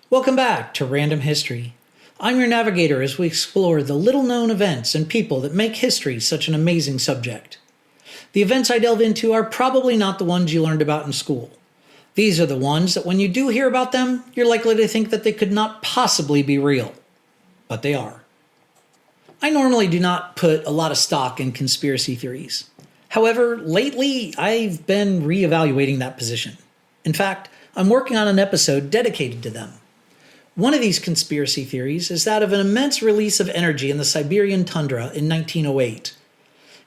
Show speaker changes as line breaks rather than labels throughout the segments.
Welcome back to Random History. I'm your navigator as we explore the little-known events and people that make history such an amazing subject. The events I delve into are probably not the ones you learned about in school. These are the ones that when you do hear about them, you're likely to think that they could not possibly be real. But they are. I normally do not put a lot of stock in conspiracy theories. However, lately I've been reevaluating that position. In fact, I'm working on an episode dedicated to them. One of these conspiracy theories is that of an immense release of energy in the Siberian Tundra in 1908.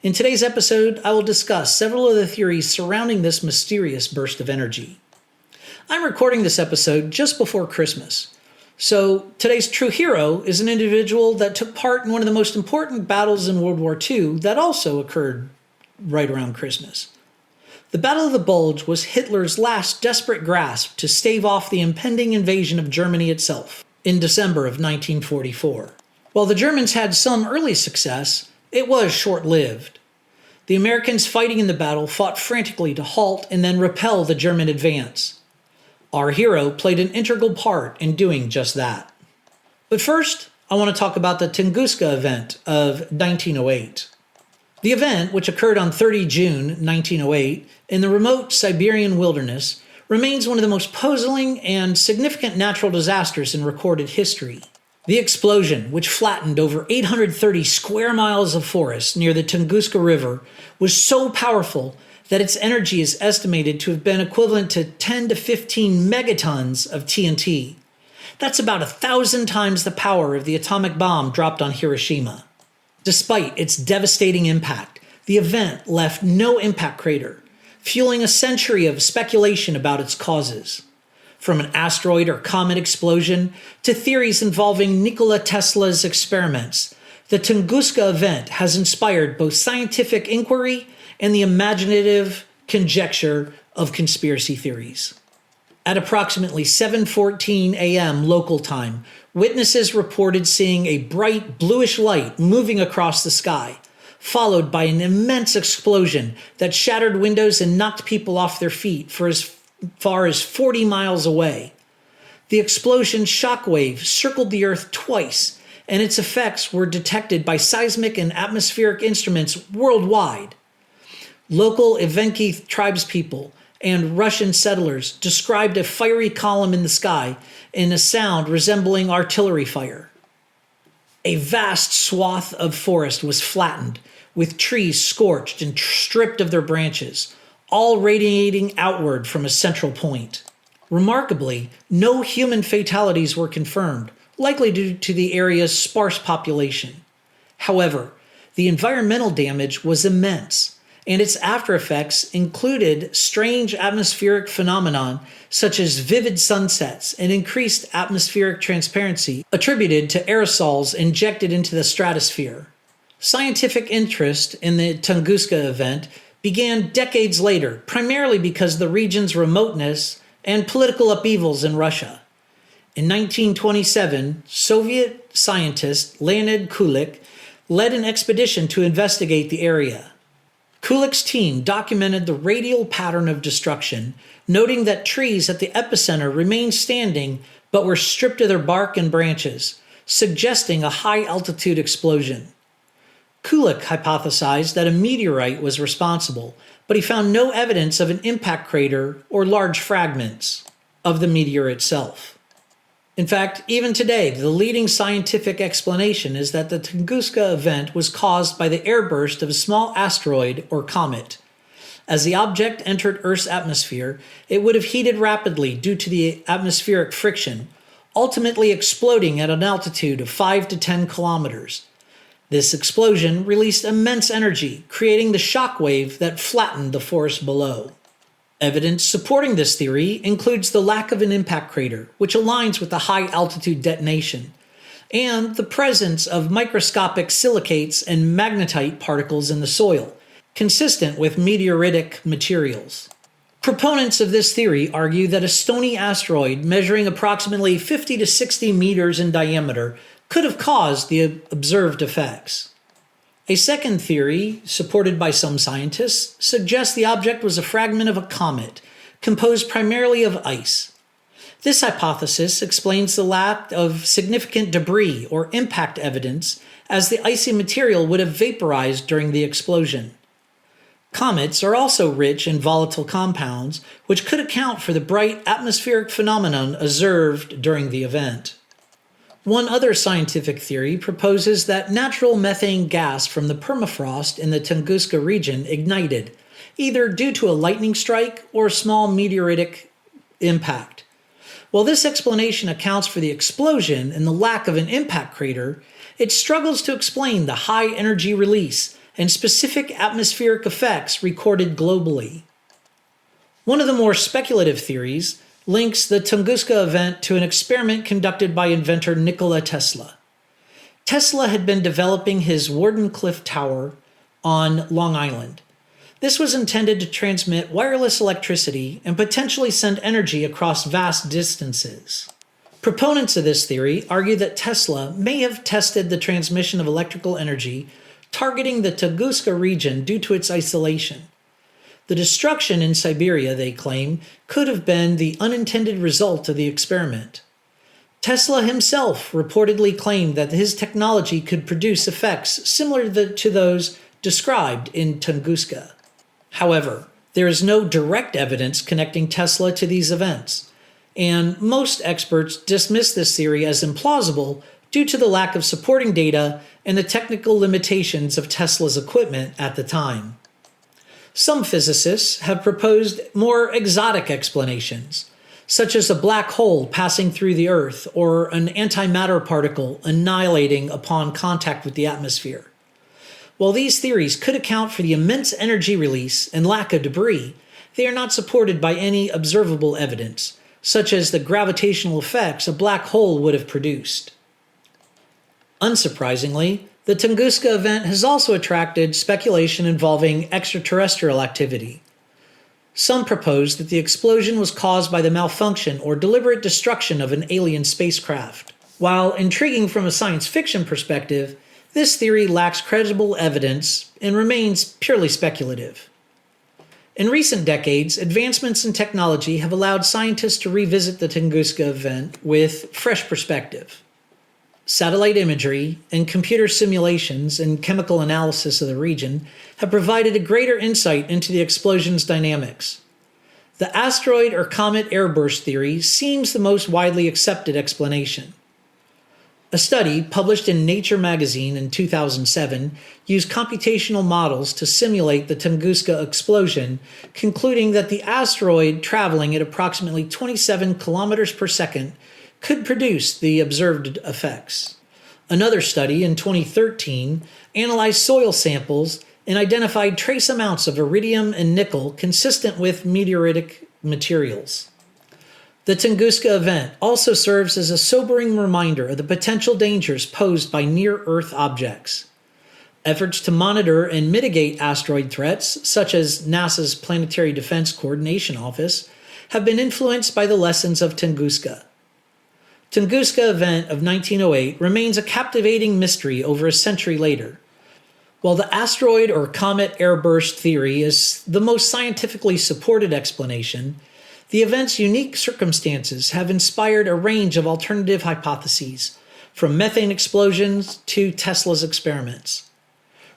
In today's episode, I will discuss several of the theories surrounding this mysterious burst of energy. I'm recording this episode just before Christmas, so today's true hero is an individual that took part in one of the most important battles in World War II that also occurred right around Christmas. The Battle of the Bulge was Hitler's last desperate grasp to stave off the impending invasion of Germany itself in December of 1944. While the Germans had some early success, it was short-lived. The Americans fighting in the battle fought frantically to halt and then repel the German advance. Our hero played an integral part in doing just that. But first, I want to talk about the Tunguska event of 1908. The event, which occurred on 30 June 1908 in the remote Siberian wilderness, remains one of the most puzzling and significant natural disasters in recorded history. The explosion, which flattened over 830 square miles of forest near the Tunguska River, was so powerful that its energy is estimated to have been equivalent to 10 to 15 megatons of TNT. That's about 1,000 times the power of the atomic bomb dropped on Hiroshima. Despite its devastating impact, the event left no impact crater, fueling a century of speculation about its causes. From an asteroid or comet explosion to theories involving Nikola Tesla's experiments, the Tunguska event has inspired both scientific inquiry and the imaginative conjecture of conspiracy theories. At approximately 7:14 a.m. local time, witnesses reported seeing a bright bluish light moving across the sky, followed by an immense explosion that shattered windows and knocked people off their feet for as far as 40 miles away. The explosion's shockwave circled the Earth twice, and its effects were detected by seismic and atmospheric instruments worldwide. Local Evenki tribespeople and Russian settlers described a fiery column in the sky and a sound resembling artillery fire. A vast swath of forest was flattened, with trees scorched and stripped of their branches, all radiating outward from a central point. Remarkably, no human fatalities were confirmed, likely due to the area's sparse population. However, the environmental damage was immense, and its aftereffects included strange atmospheric phenomenon such as vivid sunsets and increased atmospheric transparency attributed to aerosols injected into the stratosphere. Scientific interest in the Tunguska event began decades later, primarily because of the region's remoteness and political upheavals in Russia. In 1927, Soviet scientist Leonard led an expedition to investigate the area. Kulik's team documented the radial pattern of destruction, noting that trees at the epicenter remained standing but were stripped of their bark and branches, suggesting a high-altitude explosion. Kulik hypothesized that a meteorite was responsible, but he found no evidence of an impact crater or large fragments of the meteor itself. In fact, even today, the leading scientific explanation is that the Tunguska event was caused by the airburst of a small asteroid or comet. As the object entered Earth's atmosphere, it would have heated rapidly due to the atmospheric friction, ultimately exploding at an altitude of 5 to 10 kilometers. This explosion released immense energy, creating the shock wave that flattened the forest below. Evidence supporting this theory includes the lack of an impact crater, which aligns with the high-altitude detonation, and the presence of microscopic silicates and magnetite particles in the soil, consistent with meteoritic materials. Proponents of this theory argue that a stony asteroid measuring approximately 50 to 60 meters in diameter could have caused the observed effects. A second theory, supported by some scientists, suggests the object was a fragment of a comet, composed primarily of ice. This hypothesis explains the lack of significant debris or impact evidence, as the icy material would have vaporized during the explosion. Comets are also rich in volatile compounds, which could account for the bright atmospheric phenomenon observed during the event. One other scientific theory proposes that natural methane gas from the permafrost in the Tunguska region ignited, either due to a lightning strike or a small meteoritic impact. While this explanation accounts for the explosion and the lack of an impact crater, it struggles to explain the high energy release and specific atmospheric effects recorded globally. One of the more speculative theories links the Tunguska event to an experiment conducted by inventor Nikola Tesla. Tesla had been developing his Wardenclyffe Tower on Long Island. This was intended to transmit wireless electricity and potentially send energy across vast distances. Proponents of this theory argue that Tesla may have tested the transmission of electrical energy targeting the Tunguska region due to its isolation. The destruction in Siberia, they claim, could have been the unintended result of the experiment. Tesla himself reportedly claimed that his technology could produce effects similar to those described in Tunguska. However, there is no direct evidence connecting Tesla to these events, and most experts dismiss this theory as implausible due to the lack of supporting data and the technical limitations of Tesla's equipment at the time. Some physicists have proposed more exotic explanations, such as a black hole passing through the Earth or an antimatter particle annihilating upon contact with the atmosphere. While these theories could account for the immense energy release and lack of debris, they are not supported by any observable evidence, such as the gravitational effects a black hole would have produced. Unsurprisingly, the Tunguska event has also attracted speculation involving extraterrestrial activity. Some propose that the explosion was caused by the malfunction or deliberate destruction of an alien spacecraft. While intriguing from a science fiction perspective, this theory lacks credible evidence and remains purely speculative. In recent decades, advancements in technology have allowed scientists to revisit the Tunguska event with fresh perspective. Satellite imagery and computer simulations and chemical analysis of the region have provided a greater insight into the explosion's dynamics. The asteroid or comet airburst theory seems the most widely accepted explanation. A study published in Nature magazine in 2007 used computational models to simulate the Tunguska explosion, concluding that the asteroid traveling at approximately 27 kilometers per second could produce the observed effects. Another study in 2013 analyzed soil samples and identified trace amounts of iridium and nickel consistent with meteoritic materials. The Tunguska event also serves as a sobering reminder of the potential dangers posed by near-Earth objects. Efforts to monitor and mitigate asteroid threats, such as NASA's Planetary Defense Coordination Office, have been influenced by the lessons of Tunguska. Tunguska event of 1908 remains a captivating mystery over a century later. While the asteroid or comet airburst theory is the most scientifically supported explanation, the event's unique circumstances have inspired a range of alternative hypotheses, from methane explosions to Tesla's experiments.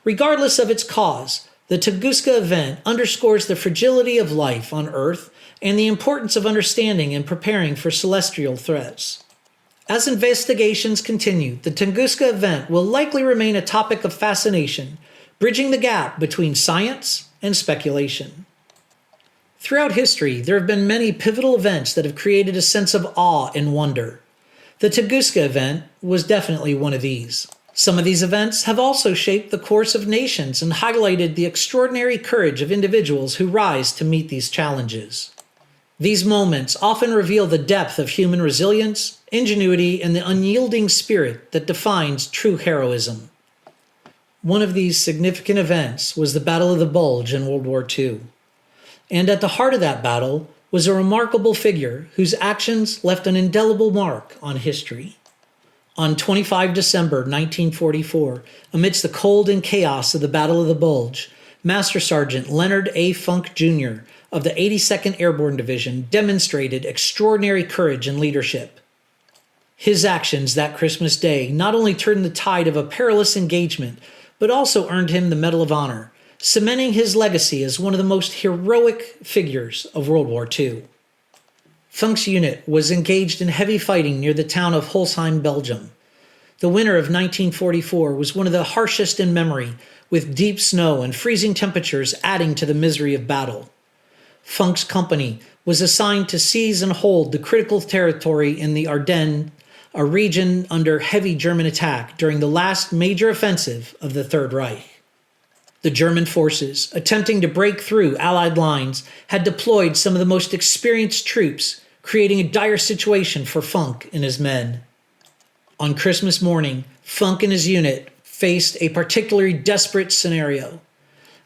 Regardless of its cause, the Tunguska event underscores the fragility of life on Earth and the importance of understanding and preparing for celestial threats. As investigations continue, the Tunguska event will likely remain a topic of fascination, bridging the gap between science and speculation. Throughout history, there have been many pivotal events that have created a sense of awe and wonder. The Tunguska event was definitely one of these. Some of these events have also shaped the course of nations and highlighted the extraordinary courage of individuals who rise to meet these challenges. These moments often reveal the depth of human resilience, ingenuity, and the unyielding spirit that defines true heroism. One of these significant events was the Battle of the Bulge in World War II. And at the heart of that battle was a remarkable figure whose actions left an indelible mark on history. On 25 December 1944, amidst the cold and chaos of the Battle of the Bulge, Master Sergeant Leonard A. Funk Jr., of the 82nd Airborne Division demonstrated extraordinary courage and leadership. His actions that Christmas Day not only turned the tide of a perilous engagement, but also earned him the Medal of Honor, cementing his legacy as one of the most heroic figures of World War II. Funk's unit was engaged in heavy fighting near the town of Holsheim, Belgium. The winter of 1944 was one of the harshest in memory, with deep snow and freezing temperatures adding to the misery of battle. Funk's company was assigned to seize and hold the critical territory in the Ardennes, a region under heavy German attack during the last major offensive of the Third Reich. The German forces, attempting to break through Allied lines, had deployed some of the most experienced troops, creating a dire situation for Funk and his men. On Christmas morning, Funk and his unit faced a particularly desperate scenario.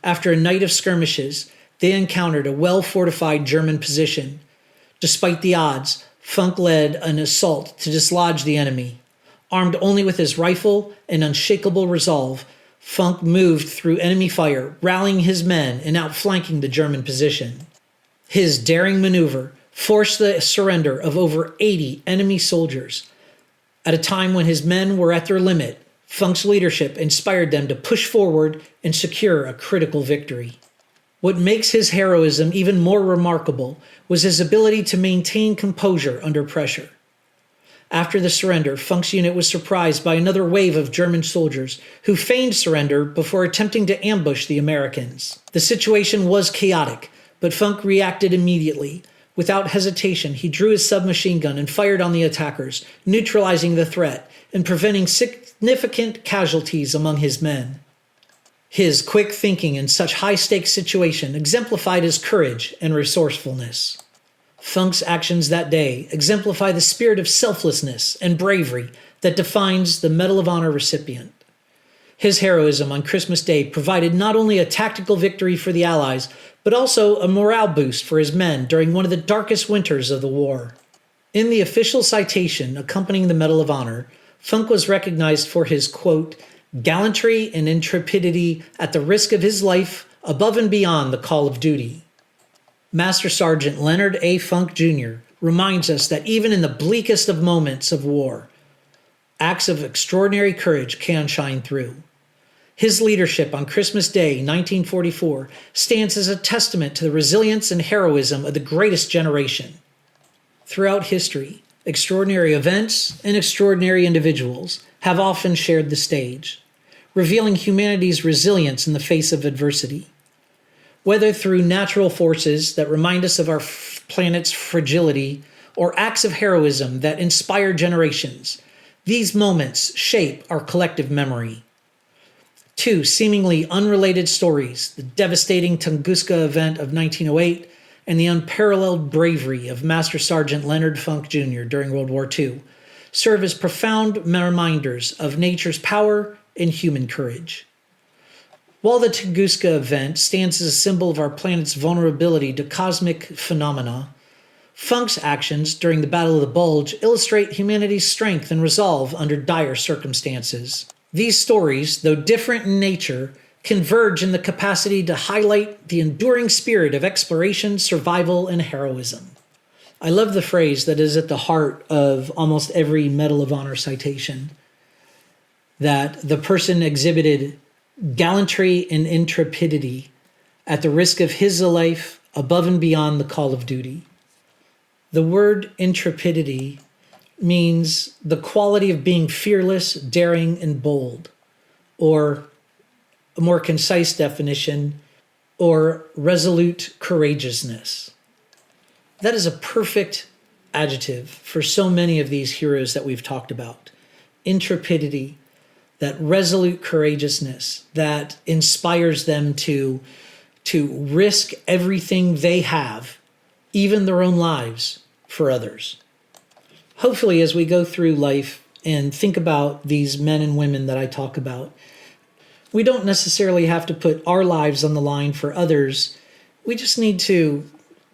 After a night of skirmishes, they encountered a well-fortified German position. Despite the odds, Funk led an assault to dislodge the enemy. Armed only with his rifle and unshakable resolve, Funk moved through enemy fire, rallying his men and outflanking the German position. His daring maneuver forced the surrender of over 80 enemy soldiers. At a time when his men were at their limit, Funk's leadership inspired them to push forward and secure a critical victory. What makes his heroism even more remarkable was his ability to maintain composure under pressure. After the surrender, Funk's unit was surprised by another wave of German soldiers who feigned surrender before attempting to ambush the Americans. The situation was chaotic, but Funk reacted immediately. Without hesitation, he drew his submachine gun and fired on the attackers, neutralizing the threat and preventing significant casualties among his men. His quick thinking in such high-stakes situation exemplified his courage and resourcefulness. Funk's actions that day exemplify the spirit of selflessness and bravery that defines the Medal of Honor recipient. His heroism on Christmas Day provided not only a tactical victory for the Allies, but also a morale boost for his men during one of the darkest winters of the war. In the official citation accompanying the Medal of Honor, Funk was recognized for his, quote, gallantry and intrepidity at the risk of his life above and beyond the call of duty. Master Sergeant Leonard A. Funk Jr. reminds us that even in the bleakest of moments of war, acts of extraordinary courage can shine through. His leadership on Christmas Day, 1944, stands as a testament to the resilience and heroism of the greatest generation. Throughout history, extraordinary events and extraordinary individuals have often shared the stage, revealing humanity's resilience in the face of adversity. Whether through natural forces that remind us of our planet's fragility or acts of heroism that inspire generations, these moments shape our collective memory. Two seemingly unrelated stories, the devastating Tunguska event of 1908 and the unparalleled bravery of Master Sergeant Leonard Funk Jr. during World War II, serve as profound reminders of nature's power and human courage. While the Tunguska event stands as a symbol of our planet's vulnerability to cosmic phenomena, Funk's actions during the Battle of the Bulge illustrate humanity's strength and resolve under dire circumstances. These stories, though different in nature, converge in the capacity to highlight the enduring spirit of exploration, survival, and heroism. I love the phrase that is at the heart of almost every Medal of Honor citation, that the person exhibited gallantry and intrepidity at the risk of his life above and beyond the call of duty. The word intrepidity means the quality of being fearless, daring, and bold, or a more concise definition, or resolute courageousness. That is a perfect adjective for so many of these heroes that we've talked about. Intrepidity, that resolute courageousness that inspires them to risk everything they have, even their own lives, for others. Hopefully, as we go through life and think about these men and women that I talk about, we don't necessarily have to put our lives on the line for others. We just need to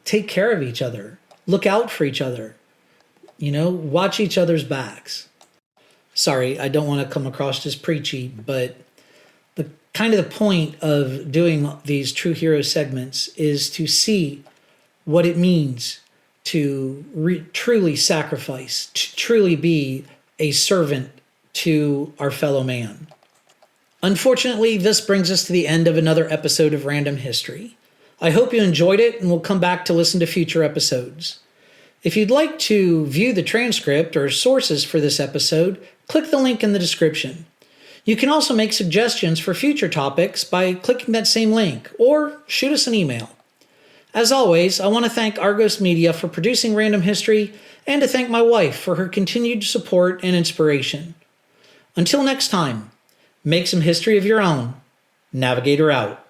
take care of each other, look out for each other, watch each other's backs. Sorry, I don't want to come across as preachy, but the point of doing these True Hero segments is to see what it means to truly sacrifice, to truly be a servant to our fellow man. Unfortunately, this brings us to the end of another episode of Random History. I hope you enjoyed it and will come back to listen to future episodes. If you'd like to view the transcript or sources for this episode, click the link in the description. You can also make suggestions for future topics by clicking that same link, or shoot us an email. As always, I want to thank Argos Media for producing Random History, and to thank my wife for her continued support and inspiration. Until next time, make some history of your own. Navigator out.